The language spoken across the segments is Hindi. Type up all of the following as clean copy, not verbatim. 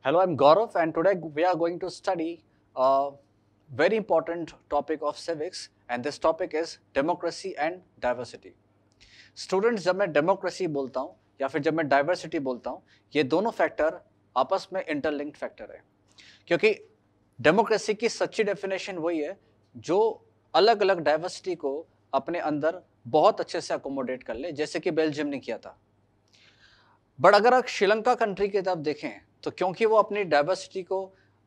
Hello, I'm Gaurav, and today we are going to study a very important topic of civics, and this topic is democracy and diversity. Students, जब मैं डेमोक्रेसी बोलता हूँ या फिर जब मैं डाइवर्सिटी बोलता हूँ, ये दोनों फैक्टर आपस में इंटरलिंक्ड फैक्टर है, क्योंकि डेमोक्रेसी की सच्ची डेफिनेशन वही है जो अलग अलग डाइवर्सिटी को अपने अंदर बहुत अच्छे से अकोमोडेट कर ले, जैसे कि बेल्जियम ने किया था। बट अगर आप श्रीलंका कंट्री की तरफ देखें तो क्योंकि वो अपनी डाइवर्सिटी को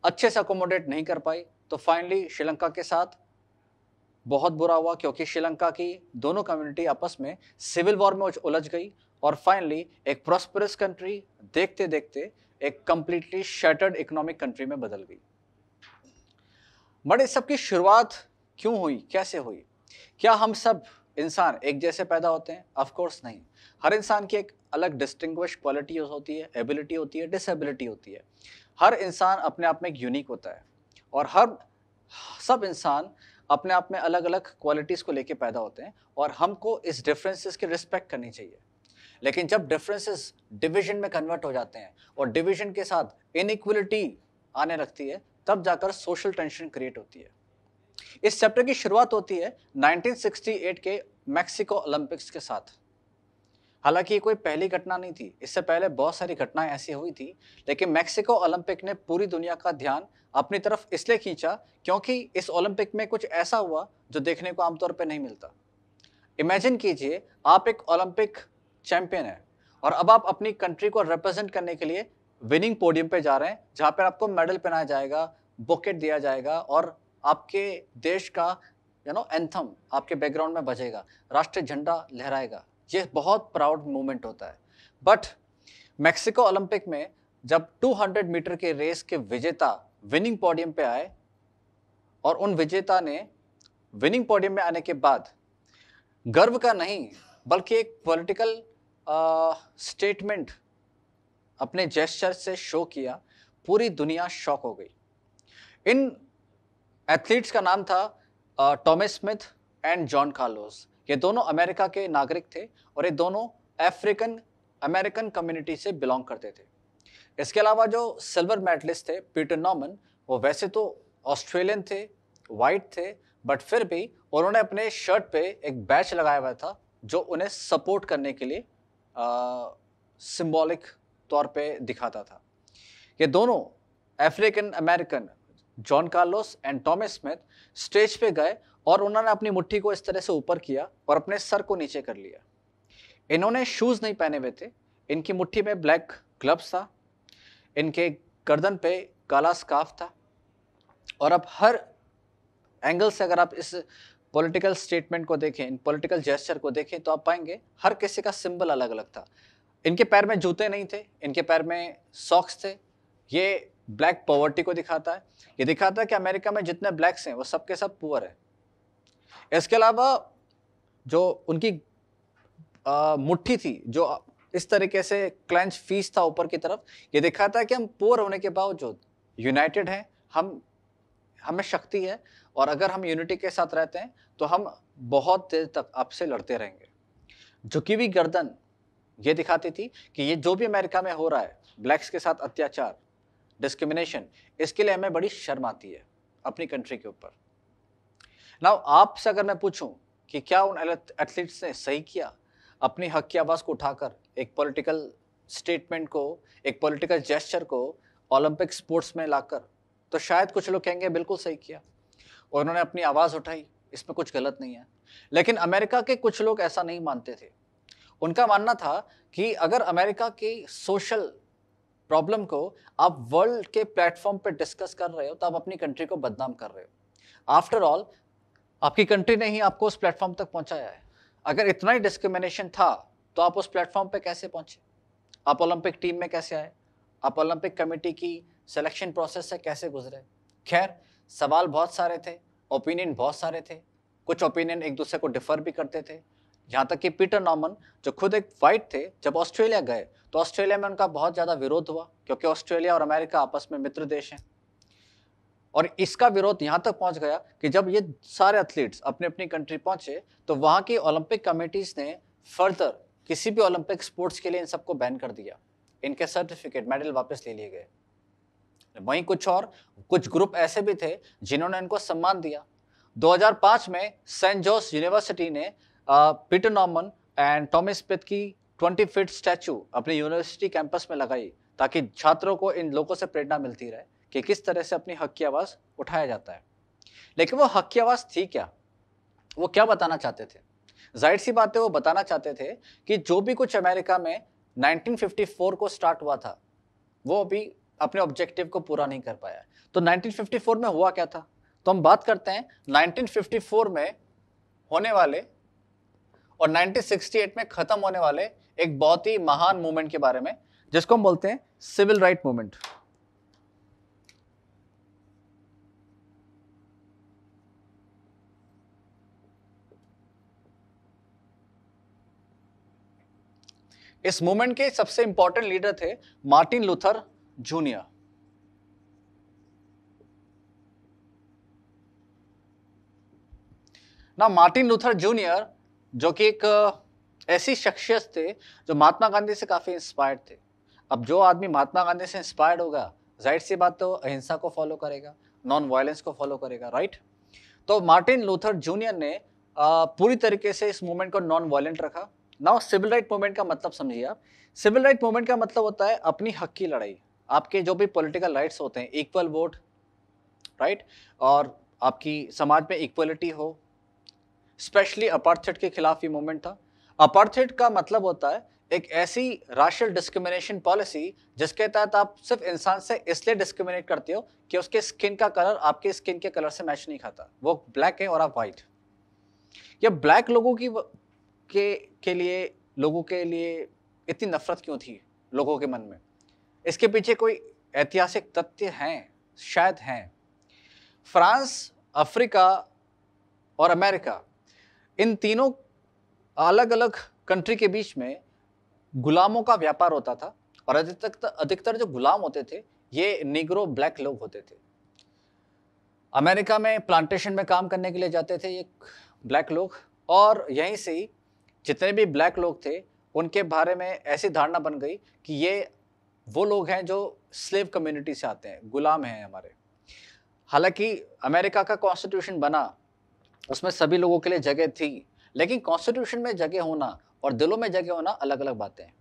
अच्छे से अकोमोडेट नहीं कर पाई, तो फाइनली श्रीलंका के साथ बहुत बुरा हुआ, क्योंकि श्रीलंका की दोनों कम्युनिटी आपस में सिविल वॉर में उलझ गई और फाइनली एक प्रॉस्परस कंट्री देखते देखते एक कंप्लीटली शैटर्ड इकोनॉमिक कंट्री में बदल गई। बट इस सब की शुरुआत क्यों हुई, कैसे हुई? क्या हम सब इंसान एक जैसे पैदा होते हैं? ऑफ कोर्स नहीं। हर इंसान की एक अलग डिस्टिंग्विश क्वालिटी होती है, एबिलिटी होती है, डिसेबिलिटी होती है। हर इंसान अपने आप में एक यूनिक होता है और हर सब इंसान अपने आप में अलग अलग क्वालिटीज को लेके पैदा होते हैं और हमको इस डिफरेंसेस की रिस्पेक्ट करनी चाहिए। लेकिन जब डिफरेंसेस डिवीजन में कन्वर्ट हो जाते हैं और डिवीजन के साथ इनइक्वलिटी आने लगती है, तब जाकर सोशल टेंशन क्रिएट होती है। इस चैप्टर की शुरुआत होती है 1968 के मैक्सिको ओलंपिक्स के साथ। हालांकि ये कोई पहली घटना नहीं थी, इससे पहले बहुत सारी घटनाएं ऐसी हुई थी, लेकिन मैक्सिको ओलंपिक ने पूरी दुनिया का ध्यान अपनी तरफ इसलिए खींचा क्योंकि इस ओलंपिक में कुछ ऐसा हुआ जो देखने को आमतौर पर नहीं मिलता। इमेजिन कीजिए, आप एक ओलंपिक चैंपियन है और अब आप अपनी कंट्री को रिप्रेजेंट करने के लिए विनिंग पोडियम पे जा रहे हैं, जहां पर आपको मेडल पहनाया जाएगा, बुकेट दिया जाएगा और आपके देश का एंथम आपके बैकग्राउंड में बजेगा, राष्ट्रीय झंडा लहराएगा। ये बहुत प्राउड मोमेंट होता है। बट मैक्सिको ओलंपिक में जब 200 मीटर के रेस के विजेता विनिंग पोडियम पे आए और उन विजेता ने विनिंग पोडियम में आने के बाद गर्व का नहीं बल्कि एक पॉलिटिकल स्टेटमेंट अपने जेस्चर से शो किया, पूरी दुनिया शॉक हो गई। इन एथलीट्स का नाम था Thomas Smith and John Carlos. ये दोनों अमेरिका के नागरिक थे और ये दोनों अफ्रीकन अमेरिकन कम्युनिटी से बिलोंग करते थे। इसके अलावा जो सिल्वर मेडलिस्ट थे पीटर नॉर्मन, वो वैसे तो ऑस्ट्रेलियन थे, वाइट थे, बट फिर भी उन्होंने अपने शर्ट पे एक बैच लगाया हुआ था जो उन्हें सपोर्ट करने के लिए सिंबॉलिक तौर पे दिखाता था। ये दोनों African American John Carlos and Thomas Smith stage पे गए और उन्होंने अपनी मुट्ठी को इस तरह से ऊपर किया और अपने सर को नीचे कर लिया। इन्होंने शूज नहीं पहने हुए थे, इनकी मुट्ठी में ब्लैक ग्लव्स था, इनके गर्दन पे काला स्कार्फ था और अब हर एंगल से अगर आप इस पॉलिटिकल स्टेटमेंट को देखें, इन पॉलिटिकल जेस्चर को देखें, तो आप पाएंगे हर किसी का सिंबल अलग अलग था। इनके पैर में जूते नहीं थे, इनके पैर में सॉक्स थे। ये ब्लैक पॉवर्टी को दिखाता है, ये दिखाता है कि अमेरिका में जितने ब्लैक्स हैं वो सब के सब पुअर है। इसके अलावा जो उनकी मुट्ठी थी, जो इस तरीके से क्लेंच फीस था ऊपर की तरफ, ये दिखाता है कि हम पुअर होने के बावजूद यूनाइटेड हैं, हमें शक्ति है और अगर हम यूनिटी के साथ रहते हैं तो हम बहुत देर तक आपसे लड़ते रहेंगे। झुकी हुई गर्दन ये दिखाती थी कि ये जो भी अमेरिका में हो रहा है, ब्लैक्स के साथ अत्याचार, डिस्क्रिमिनेशन, इसके लिए हमें बड़ी शर्म आती है अपनी कंट्री के ऊपर। नाउ आपसे अगर मैं पूछूं कि क्या उन एथलीट्स ने सही किया अपनी हक की आवाज को उठाकर एक पॉलिटिकल स्टेटमेंट को, एक पॉलिटिकल जेस्चर को ओलंपिक स्पोर्ट्स में लाकर, तो शायद कुछ लोग कहेंगे बिल्कुल सही किया और उन्होंने अपनी आवाज उठाई, इसमें कुछ गलत नहीं है। लेकिन अमेरिका के कुछ लोग ऐसा नहीं मानते थे। उनका मानना था कि अगर अमेरिका की सोशल प्रॉब्लम को आप वर्ल्ड के प्लेटफॉर्म पे डिस्कस कर रहे हो तो आप अपनी कंट्री को बदनाम कर रहे हो। आफ्टर ऑल आपकी कंट्री ने ही आपको उस प्लेटफॉर्म तक पहुंचाया है। अगर इतना ही डिस्क्रिमिनेशन था तो आप उस प्लेटफॉर्म पे कैसे पहुंचे? आप ओलंपिक टीम में कैसे आए? आप ओलंपिक कमेटी की सिलेक्शन प्रोसेस से कैसे गुजरे? खैर, सवाल बहुत सारे थे, ओपिनियन बहुत सारे थे, कुछ ओपिनियन एक दूसरे को डिफर भी करते थे। यहाँ तक कि पीटर नॉर्मन जो खुद एक वाइट थे, जब ऑस्ट्रेलिया गए तो ऑस्ट्रेलिया में उनका बहुत ज़्यादा विरोध हुआ, क्योंकि ऑस्ट्रेलिया और अमेरिका आपस में मित्र देश हैं। और इसका विरोध यहाँ तक पहुँच गया कि जब ये सारे एथलीट्स अपनी अपनी कंट्री पहुँचे तो वहाँ की ओलंपिक कमेटीज़ ने फर्दर किसी भी ओलंपिक स्पोर्ट्स के लिए इन सबको बैन कर दिया। इनके सर्टिफिकेट, मेडल वापस ले लिए गए। वहीं कुछ ग्रुप ऐसे भी थे जिन्होंने इनको सम्मान दिया। 2005 में सेंट जोस यूनिवर्सिटी ने Peter Norman and Tommy Smith की 20 फीट स्टैचू अपनी यूनिवर्सिटी कैंपस में लगाई, ताकि छात्रों को इन लोगों से प्रेरणा मिलती रहे कि किस तरह से अपनी हक की आवाज उठाया जाता है। लेकिन वो हक की आवाज थी क्या? वो क्या बताना चाहते थे? जाहिर सी बात है, वो बताना चाहते थे कि जो भी कुछ अमेरिका में 1954 को स्टार्ट हुआ था, वो अभी अपने ऑब्जेक्टिव को पूरा नहीं कर पाया। तो 1954 में हुआ क्या था? तो हम बात करते हैं 1954 में होने वाले और 1968 में खत्म होने वाले एक बहुत ही महान मूवमेंट के बारे में, जिसको हम बोलते हैं सिविल राइट मूवमेंट। इस मूवमेंट के सबसे इंपॉर्टेंट लीडर थे मार्टिन लूथर जूनियर। ना मार्टिन लूथर जूनियर, जो कि एक ऐसी शख्सियत थे जो महात्मा गांधी से काफी इंस्पायर्ड थे। अब जो आदमी महात्मा गांधी से इंस्पायर्ड होगा, जाहिर सी बात तो अहिंसा को फॉलो करेगा, नॉन वायलेंस को फॉलो करेगा, राइट? तो मार्टिन लूथर जूनियर ने पूरी तरीके से इस मूवमेंट को नॉन वायलेंट रखा। नाउ सिविल राइट मूवमेंट का मतलब समझिए आप। सिविल राइट मूवमेंट का मतलब होता है अपनी हक की लड़ाई। आपके जो भी पॉलिटिकल राइट्स होते हैं, इक्वल वोट, राइट, और आपकी समाज में इक्वलिटी हो। स्पेशली अपार्थेड के खिलाफ ये मूवमेंट था। अपार्थेड का मतलब होता है एक ऐसी राशियल डिस्क्रिमिनेशन पॉलिसी जिसके तहत आप सिर्फ इंसान से इसलिए डिस्क्रिमिनेट करते हो कि उसके स्किन का कलर आपके स्किन के कलर से मैच नहीं खाता, वो ब्लैक है और आप वाइट। ये ब्लैक लोगों के लिए लोगों के लिए इतनी नफरत क्यों थी लोगों के मन में? इसके पीछे कोई ऐतिहासिक तथ्य हैं? शायद हैं। फ्रांस, अफ्रीका और अमेरिका, इन तीनों अलग अलग कंट्री के बीच में गुलामों का व्यापार होता था, और अधिकतर जो गुलाम होते थे ये निग्रो ब्लैक लोग होते थे। अमेरिका में प्लांटेशन में काम करने के लिए जाते थे ये ब्लैक लोग, और यहीं से ही जितने भी ब्लैक लोग थे उनके बारे में ऐसी धारणा बन गई कि ये वो लोग हैं जो स्लेव कम्युनिटी से आते हैं, गुलाम हैं हमारे। हालांकि अमेरिका का कॉन्स्टिट्यूशन बना, उसमें सभी लोगों के लिए जगह थी, लेकिन कॉन्स्टिट्यूशन में जगह होना और दिलों में जगह होना अलग अलग बातें हैं।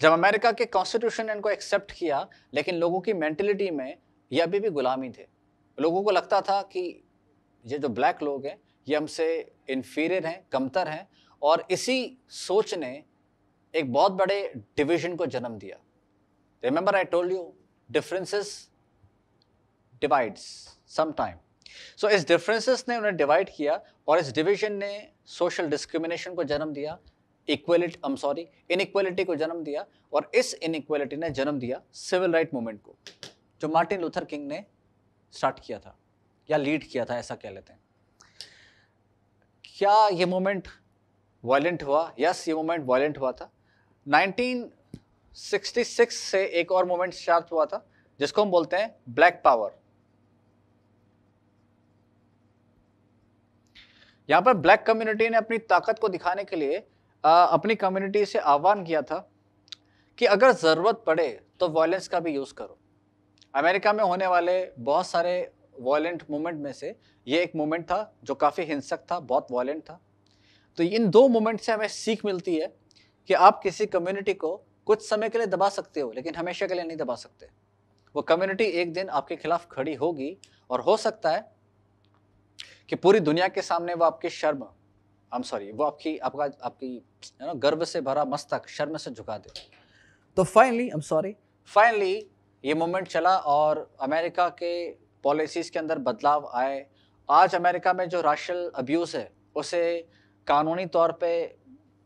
जब अमेरिका के कॉन्स्टिट्यूशन ने इनको एक्सेप्ट किया, लेकिन लोगों की मेंटेलिटी में ये अभी भी गुलामी थे। लोगों को लगता था कि ये जो ब्लैक लोग हैं ये हमसे इन्फीरियर हैं, कमतर हैं, और इसी सोच ने एक बहुत बड़े डिवीजन को जन्म दिया। Remember I told you, differences divides sometime. So इस डिफरेंसेस ने उन्हें डिवाइड किया, और इस डिवीजन ने सोशल डिस्क्रिमिनेशन को जन्म दिया, इनइक्वालिटी को जन्म दिया, और इस इनइक्वालिटी ने जन्म दिया सिविल राइट मूवमेंट को, जो मार्टिन लूथर किंग ने स्टार्ट किया था या लीड किया था, ऐसा कह लेते हैं। क्या ये मूवमेंट वायलेंट हुआ? यस, ये मूवमेंट वायलेंट हुआ था। 1966 से एक और मूवमेंट स्टार्ट हुआ था जिसको हम बोलते हैं ब्लैक पावर। यहां पर ब्लैक कम्युनिटी ने अपनी ताकत को दिखाने के लिए अपनी कम्युनिटी से आह्वान किया था कि अगर जरूरत पड़े तो वायलेंस का भी यूज करो। अमेरिका में होने वाले बहुत सारे वायलेंट मूवमेंट में से ये एक मूवमेंट था जो काफी हिंसक था, बहुत वायलेंट था। तो इन दो मूवमेंट से हमें सीख मिलती है कि आप किसी कम्युनिटी को कुछ समय के लिए दबा सकते हो, लेकिन हमेशा के लिए नहीं दबा सकते। वो कम्युनिटी एक दिन आपके खिलाफ खड़ी होगी, और हो सकता है कि पूरी दुनिया के सामने वो आपकी वो आपकी गर्व से भरा मस्तक शर्म से झुका दे। तो फाइनली ये मूवमेंट चला और अमेरिका के पॉलिसीज के अंदर बदलाव आए। आज अमेरिका में जो राशियल अब्यूज है उसे कानूनी तौर पे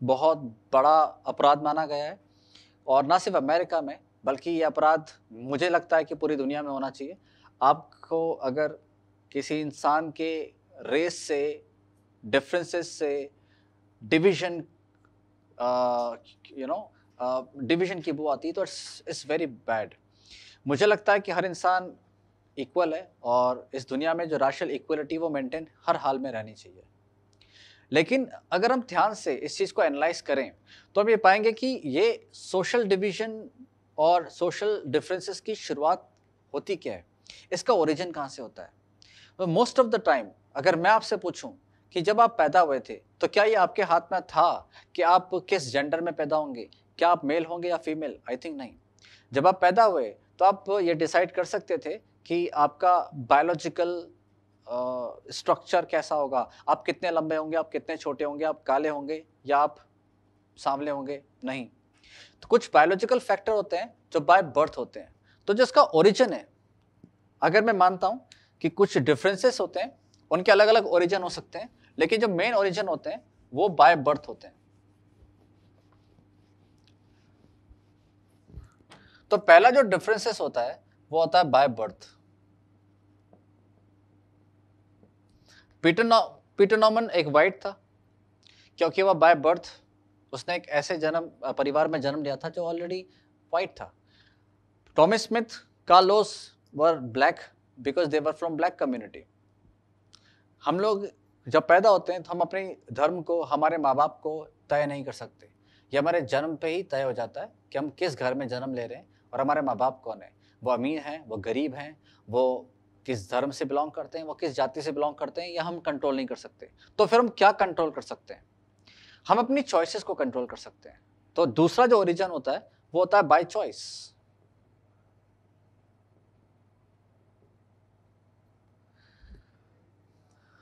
बहुत बड़ा अपराध माना गया है, और ना सिर्फ अमेरिका में बल्कि ये अपराध मुझे लगता है कि पूरी दुनिया में होना चाहिए। आपको अगर किसी इंसान के रेस से, डिफरेंसेस से, डिवीजन डिवीजन की बू आती है तो इट्स वेरी बैड। मुझे लगता है कि हर इंसान इक्वल है, और इस दुनिया में जो राशियल इक्वलिटी वो मेंटेन हर हाल में रहनी चाहिए। लेकिन अगर हम ध्यान से इस चीज़ को एनालाइज करें तो हम ये पाएंगे कि ये सोशल डिवीजन और सोशल डिफरेंसेस की शुरुआत होती क्या है, इसका ओरिजिन कहाँ से होता है। तो मोस्ट ऑफ द टाइम अगर मैं आपसे पूछूं कि जब आप पैदा हुए थे तो क्या ये आपके हाथ में था कि आप किस जेंडर में पैदा होंगे, क्या आप मेल होंगे या फीमेल? आई थिंक नहीं। जब आप पैदा हुए तो आप ये डिसाइड कर सकते थे कि आपका बायोलॉजिकल स्ट्रक्चर कैसा होगा, आप कितने लंबे होंगे, आप कितने छोटे होंगे, आप काले होंगे या आप सांवले होंगे? नहीं। तो कुछ बायोलॉजिकल फैक्टर होते हैं जो बाय बर्थ होते हैं। तो जिसका ओरिजिन है, अगर मैं मानता हूं कि कुछ डिफरेंसेस होते हैं, उनके अलग अलग ओरिजिन हो सकते हैं, लेकिन जो मेन ओरिजिन होते हैं वो बाय बर्थ होते हैं। तो पहला जो डिफरेंसेस होता है वो होता है बाय बर्थ। पीटर नॉर्मन एक वाइट था क्योंकि वह बाय बर्थ उसने एक ऐसे परिवार में जन्म लिया था जो ऑलरेडी वाइट था। Tommy Smith, Carlos were black because they were from black community. हम लोग जब पैदा होते हैं तो हम अपने धर्म को हमारे माँ बाप को तय नहीं कर सकते। ये हमारे जन्म पे ही तय हो जाता है कि हम किस घर में जन्म ले रहे हैं और हमारे माँ बाप कौन है, वो अमीर हैं, वो गरीब हैं, वो किस धर्म से बिलोंग करते हैं, वो किस जाति से बिलोंग करते हैं, या हम कंट्रोल नहीं कर सकते। तो फिर हम क्या कंट्रोल कर सकते हैं? हम अपनी चॉइसेस को कंट्रोल कर सकते हैं। तो दूसरा जो ओरिजिन होता है वो होता है by choice.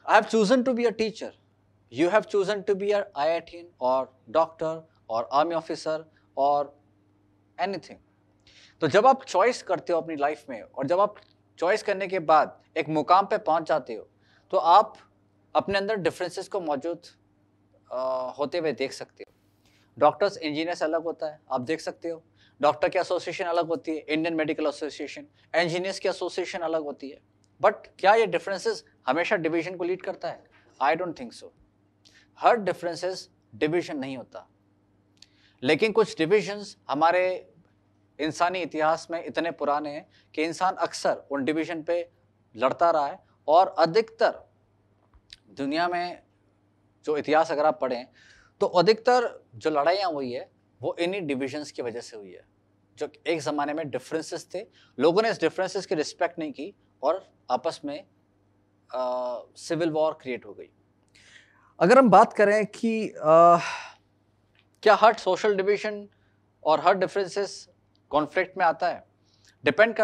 I have chosen to be a teacher. You have chosen to be an IITian or doctor or army officer or anything. तो जब आप चॉइस करते हो अपनी लाइफ में और जब आप चॉइस करने के बाद एक मुकाम पे पहुंच जाते हो तो आप अपने अंदर डिफरेंसेस को मौजूद होते हुए देख सकते हो। डॉक्टर्स इंजीनियर से अलग होता है, आप देख सकते हो। डॉक्टर की एसोसिएशन अलग होती है, इंडियन मेडिकल एसोसिएशन। इंजीनियर्स की एसोसिएशन अलग होती है। बट क्या ये डिफरेंसेस हमेशा डिवीजन को लीड करता है? I don't think so. Her differences division नहीं होता, लेकिन कुछ डिविजन्स हमारे इंसानी इतिहास में इतने पुराने हैं कि इंसान अक्सर उन डिवीजन पे लड़ता रहा है। और अधिकतर दुनिया में जो इतिहास अगर आप पढ़ें तो अधिकतर जो लड़ाइयाँ हुई है वो इन्हीं डिविजन्स की वजह से हुई है। जो एक ज़माने में डिफरेंसेस थे, लोगों ने इस डिफरेंसेस की रिस्पेक्ट नहीं की और आपस में सिविल वॉर क्रिएट हो गई। अगर हम बात करें कि क्या हर सोशल डिवीजन और हर डिफरेंसेस कॉन्फ्लिक्ट में आता है, डिपेंड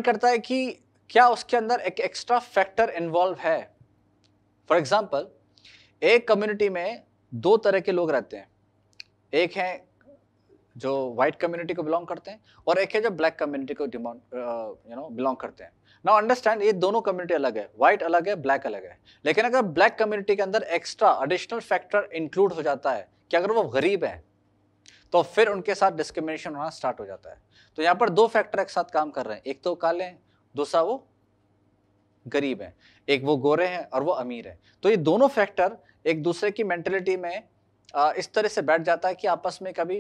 करता है कि क्या उसके अंदर एक एक्स्ट्रा फैक्टर इन्वॉल्व है। फॉर एग्जाम्पल, एक कम्युनिटी में दो तरह के लोग रहते हैं, एक है जो व्हाइट कम्युनिटी को बिलोंग करते हैं और एक है जो ब्लैक कम्युनिटी को बिलोंग करते हैं। नाउ अंडरस्टैंड, ये दोनों कम्युनिटी अलग है, व्हाइट अलग है, ब्लैक अलग है। लेकिन अगर ब्लैक कम्युनिटी के अंदर एक्स्ट्रा एडिशनल फैक्टर इंक्लूड हो जाता है कि अगर वो गरीब है तो फिर उनके साथ डिस्क्रिमिनेशन होना स्टार्ट हो जाता है। तो यहाँ पर दो फैक्टर एक साथ काम कर रहे हैं, एक तो काले हैं, दूसरा वो गरीब है, एक वो गोरे हैं और वो अमीर है। तो ये दोनों फैक्टर एक दूसरे की मेंटेलिटी में इस तरह से बैठ जाता है कि आपस में कभी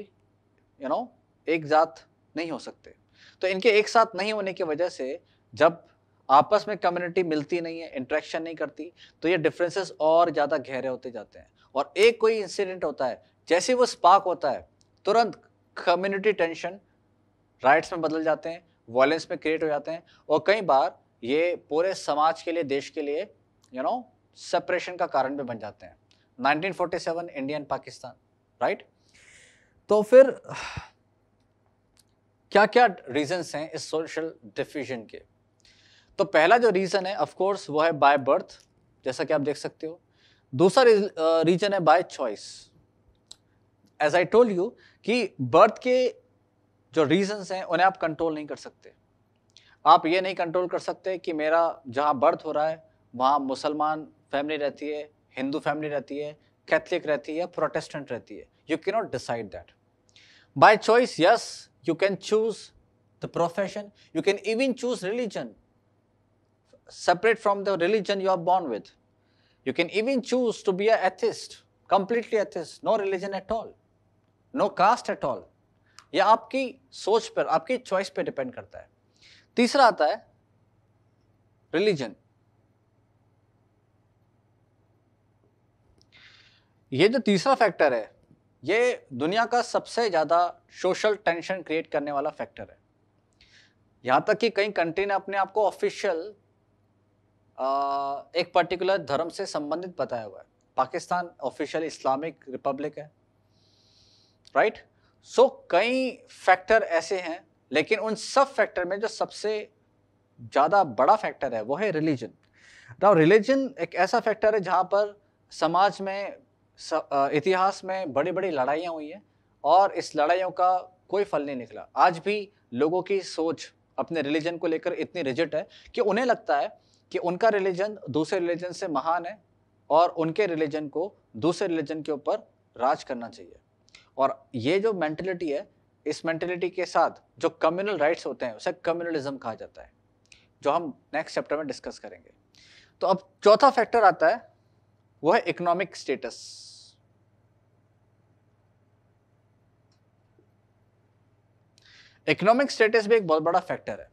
एक जात नहीं हो सकते। तो इनके एक साथ नहीं होने की वजह से जब आपस में कम्युनिटी मिलती नहीं है, इंटरेक्शन नहीं करती, तो ये डिफरेंसेस और ज़्यादा गहरे होते जाते हैं। और एक कोई इंसिडेंट होता है, जैसे वो स्पार्क होता है, तुरंत कम्युनिटी टेंशन राइट्स में बदल जाते हैं, वायलेंस में क्रिएट हो जाते हैं और कई बार ये पूरे समाज के लिए, देश के लिए सेपरेशन का कारण भी बन जाते हैं। 1947 इंडिया एंड पाकिस्तान, राइट? तो फिर क्या क्या रीजंस हैं इस सोशल डिफिजन के? तो पहला जो रीजन है ऑफ कोर्स वो है बाय बर्थ, जैसा कि आप देख सकते हो। दूसरा रीजन है by choice. As I told you कि बर्थ के जो रीजंस हैं उन्हें आप कंट्रोल नहीं कर सकते। आप ये नहीं कंट्रोल कर सकते कि मेरा जहाँ बर्थ हो रहा है वहाँ मुसलमान फैमिली रहती है, हिंदू फैमिली रहती है, कैथलिक रहती है, प्रोटेस्टेंट रहती है। You can not decide that. By choice, yes, you can choose the profession, you can even choose religion separate from the religion you are born with. You can even choose to be an atheist, completely atheist, no religion at all, no caste at all. यह आपकी सोच पर, आपकी चॉइस पे डिपेंड करता है। तीसरा आता है रिलीजन। ये जो तीसरा फैक्टर है ये दुनिया का सबसे ज्यादा सोशल टेंशन क्रिएट करने वाला फैक्टर है। यहाँ तक कि कई कंट्री ने अपने आप को ऑफिशियल एक पर्टिकुलर धर्म से संबंधित बताया हुआ है। पाकिस्तान ऑफिशियल इस्लामिक रिपब्लिक है, राइट। सो कई फैक्टर ऐसे हैं, लेकिन उन सब फैक्टर में जो सबसे ज़्यादा बड़ा फैक्टर है वो है रिलीजन। नाउ रिलीजन एक ऐसा फैक्टर है जहाँ पर समाज में इतिहास में बड़ी बड़ी लड़ाइयाँ हुई हैं और इस लड़ाइयों का कोई फल नहीं निकला। आज भी लोगों की सोच अपने रिलीजन को लेकर इतनी रिजिड है कि उन्हें लगता है कि उनका रिलीजन दूसरे रिलीजन से महान है और उनके रिलीजन को दूसरे रिलीजन के ऊपर राज करना चाहिए। और ये जो मेंटलिटी है, इस मेंटलिटी के साथ जो कम्युनल राइट्स होते हैं उसे कम्युनलिज्म कहा जाता है, जो हम नेक्स्ट चैप्टर में डिस्कस करेंगे। तो अब चौथा फैक्टर आता है, वो है इकोनॉमिक स्टेटस। इकोनॉमिक स्टेटस भी एक बहुत बड़ा फैक्टर है।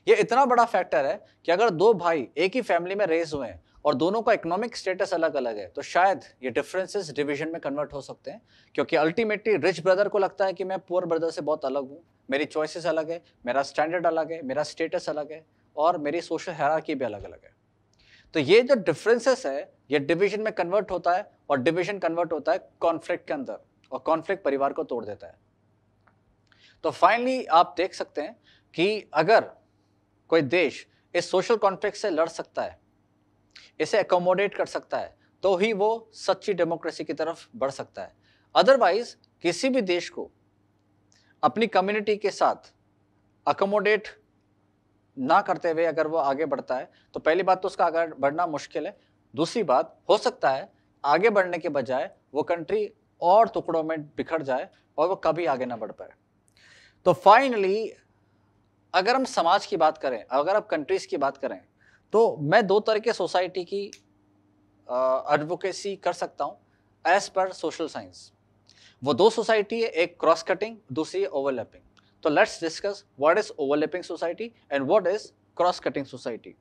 ये इतना बड़ा फैक्टर है कि अगर दो भाई एक ही फैमिली में रेज हुए हैं और दोनों का इकोनॉमिक स्टेटस अलग अलग है, तो शायद ये डिफरेंसेस डिवीजन में कन्वर्ट हो सकते हैं, क्योंकि अल्टीमेटली रिच ब्रदर को लगता है कि मैं पुअर ब्रदर से बहुत अलग हूँ, मेरी चॉइसेस अलग है, मेरा स्टैंडर्ड अलग है, मेरा स्टेटस अलग है और मेरी सोशल हायरार्की भी अलग अलग है। तो ये जो डिफरेंसेस है ये डिवीजन में कन्वर्ट होता है और डिवीजन कन्वर्ट होता है कॉन्फ्लिक्ट के अंदर, और कॉन्फ्लिक्ट परिवार को तोड़ देता है। तो फाइनली आप देख सकते हैं कि अगर कोई देश इस सोशल कॉन्फ्लिक्ट से लड़ सकता है, इसे अकोमोडेट कर सकता है, तो ही वो सच्ची डेमोक्रेसी की तरफ बढ़ सकता है। अदरवाइज किसी भी देश को अपनी कम्युनिटी के साथ अकोमोडेट ना करते हुए अगर वो आगे बढ़ता है, तो पहली बात तो उसका आगे बढ़ना मुश्किल है। दूसरी बात, हो सकता है आगे बढ़ने के बजाय वो कंट्री और टुकड़ों में बिखर जाए और वो कभी आगे ना बढ़ पाए। तो फाइनली अगर हम समाज की बात करें, अगर आप कंट्रीज की बात करें, तो मैं दो तरह के सोसाइटी की एडवोकेसी कर सकता हूं एज पर सोशल साइंस। वो दो सोसाइटी है, एक क्रॉस कटिंग, दूसरी ओवरलैपिंग। तो let's discuss what is overlapping society and what is cross cutting society.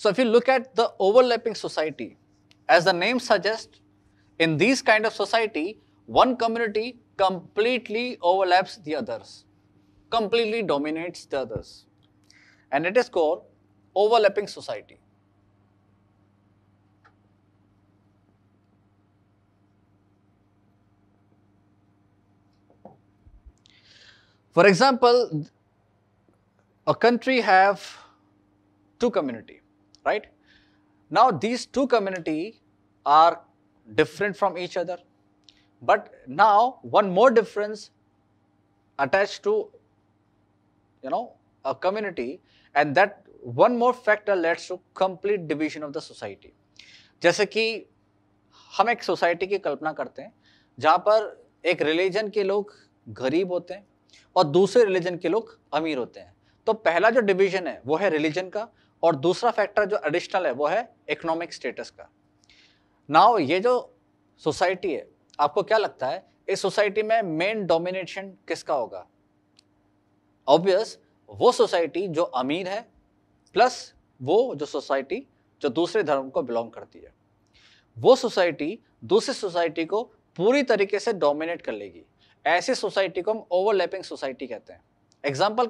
So if you look at the overlapping society, as the name suggests, in these kind of society, one community completely overlaps the others, completely dominates the others, and it is called overlapping society. For example, a country have two community, right? Now these two community are different from each other, but now one more difference attached to a community, and that one more factor leads to complete division of the society. जैसे कि हम एक सोसाइटी की कल्पना करते हैं जहाँ पर एक रिलीजन के लोग गरीब होते हैं और दूसरे रिलीजन के लोग अमीर होते हैं। तो पहला जो डिवीजन है वो है रिलीजन का, और दूसरा फैक्टर जो एडिशनल है वो है इकोनॉमिक स्टेटस का। नाउ ये जो सोसाइटी है, आपको क्या लगता है इस सोसाइटी में मेन डोमिनेशन किसका होगा? ऑब्वियस वो सोसाइटी जो अमीर है, प्लस वो जो सोसाइटी जो दूसरे धर्म को बिलोंग करती है, वो सोसाइटी दूसरी सोसाइटी को पूरी तरीके से डोमिनेट कर लेगी। ऐसी सोसाइटी को हम ओवरलैपिंग सोसाइटी कहते हैं। एग्जाम्पल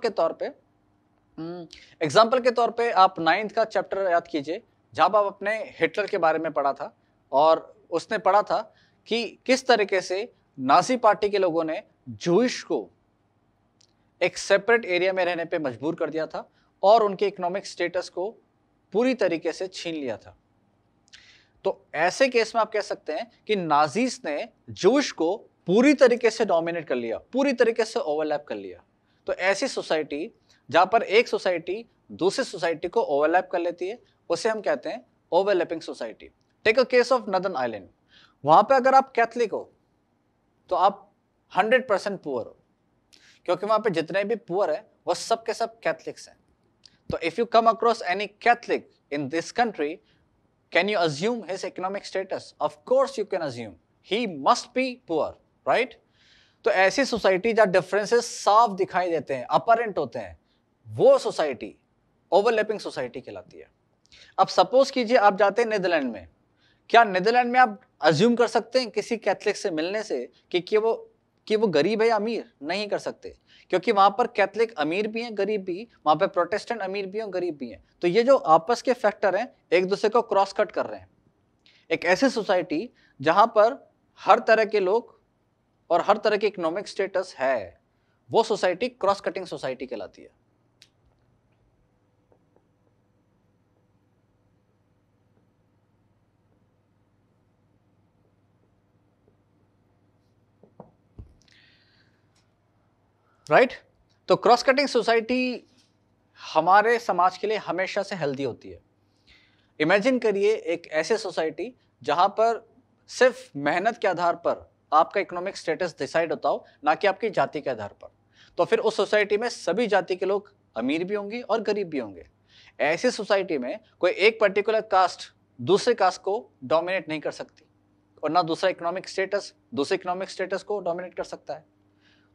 के तौर पे आप 9th का चैप्टर याद कीजिए, जहां आप अपने हिटलर के बारे में पढ़ा था, और उसने पढ़ा था कि किस तरीके से नाजी पार्टी के लोगों ने जूइश को एक सेपरेट एरिया में रहने पे मजबूर कर दिया था और उनके इकोनॉमिक स्टेटस को पूरी तरीके से छीन लिया था। तो ऐसे केस में आप कह सकते हैं कि नाजीज ने जूइश को पूरी तरीके से डोमिनेट कर लिया, पूरी तरीके से ओवरलैप कर लिया। तो ऐसी सोसाइटी जहां पर एक सोसाइटी दूसरी सोसाइटी को ओवरलैप कर लेती है, उसे हम कहते हैं overlapping society. Take a case of northern island. वहां पे अगर आप कैथलिक हो तो आप 100% पुअर हो, क्योंकि वहां पे जितने भी पुअर है वो सब के सब कैथलिक्स हैं। तो if you come across any Catholic in this country, can you assume his economic status? Of course you can assume, he must be poor, right? तो ऐसी सोसाइटी जहां डिफरेंसेस साफ दिखाई देते हैं, अपरेंट होते हैं, वो सोसाइटी ओवरलैपिंग सोसाइटी कहलाती है। अब सपोज कीजिए आप जाते हैं नीदरलैंड में। क्या नीदरलैंड में आप अज्यूम कर सकते हैं किसी कैथलिक से मिलने से कि वो गरीब है या अमीर? नहीं कर सकते, क्योंकि वहां पर कैथलिक अमीर भी हैं, गरीब भी, वहां पर प्रोटेस्टेंट अमीर भी हैं, गरीब भी हैं। तो ये जो आपस के फैक्टर हैं एक दूसरे को क्रॉस कट कर रहे हैं। एक ऐसी सोसाइटी जहां पर हर तरह के लोग और हर तरह की इकोनॉमिक स्टेटस है, वो सोसाइटी क्रॉस कटिंग सोसाइटी कहलाती है। राइट? तो क्रॉस कटिंग सोसाइटी हमारे समाज के लिए हमेशा से हेल्दी होती है। इमेजिन करिए एक ऐसे सोसाइटी जहां पर सिर्फ मेहनत के आधार पर आपका इकोनॉमिक स्टेटस डिसाइड होता हो, ना कि आपकी जाति के आधार पर। तो फिर उस सोसाइटी में सभी जाति के लोग अमीर भी होंगे और गरीब भी होंगे। ऐसी सोसाइटी में कोई एक पर्टिकुलर कास्ट दूसरे कास्ट को डोमिनेट नहीं कर सकती, और ना दूसरा इकोनॉमिक स्टेटस दूसरे इकोनॉमिक स्टेटस को डोमिनेट कर सकता है।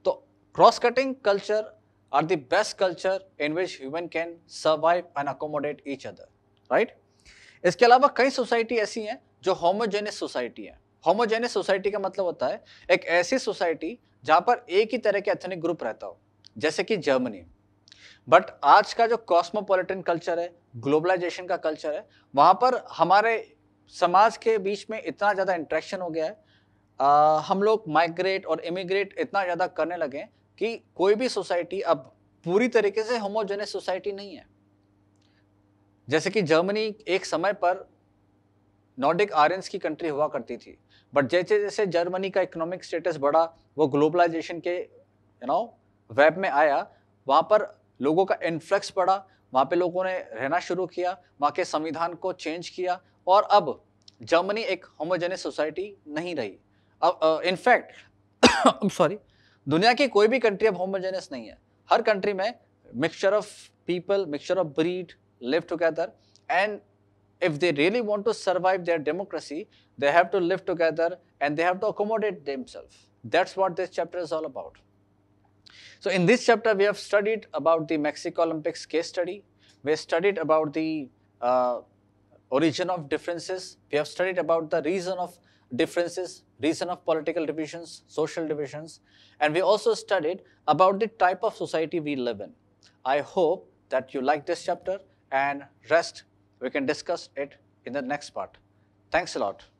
तो cross cutting culture are the best culture in which human can survive and accommodate each other, right? इसके अलावा कई सोसाइटी ऐसी हैं जो होमोजेनियस सोसाइटी है। होमोजेनियस सोसाइटी का मतलब होता है एक ऐसी सोसाइटी जहां पर एक ही तरह के एथनिक ग्रुप रहता हो, जैसे कि जर्मनी। बट आज का जो कॉस्मोपॉलिटन कल्चर है, ग्लोबलाइजेशन का कल्चर है, वहां पर हमारे समाज के बीच में इतना ज़्यादा इंट्रैक्शन हो गया है, हम लोग माइग्रेट और इमिग्रेट इतना ज़्यादा करने लगे कि कोई भी सोसाइटी अब पूरी तरीके से होमोजेनियस सोसाइटी नहीं है। जैसे कि जर्मनी एक समय पर नॉर्डिक आर्यंस की कंट्री हुआ करती थी, बट जैसे जैसे जर्मनी का इकोनॉमिक स्टेटस बढ़ा, वो ग्लोबलाइजेशन के वेब में आया, वहाँ पर लोगों का इन्फ्लक्स बढ़ा, वहाँ पे लोगों ने रहना शुरू किया, वहाँ के संविधान को चेंज किया, और अब जर्मनी एक होमोजेनियस सोसाइटी नहीं रही। अब इनफैक्ट सॉरी, दुनिया की कोई भी कंट्री अब होमोजेनियस नहीं है। हर कंट्री में mixture of people, mixture of breed live together, and if they really want to survive their democracy, they have to live together and they have to accommodate themselves. That's what this chapter is all about. So in this chapter, we have studied about the Mexico Olympics case study. We have studied about the origin of differences. We have studied about the reason of differences, reason of political divisions, social divisions, and we also studied about the type of society we live in. I hope that you like this chapter, and rest we can discuss it in the next part. Thanks a lot.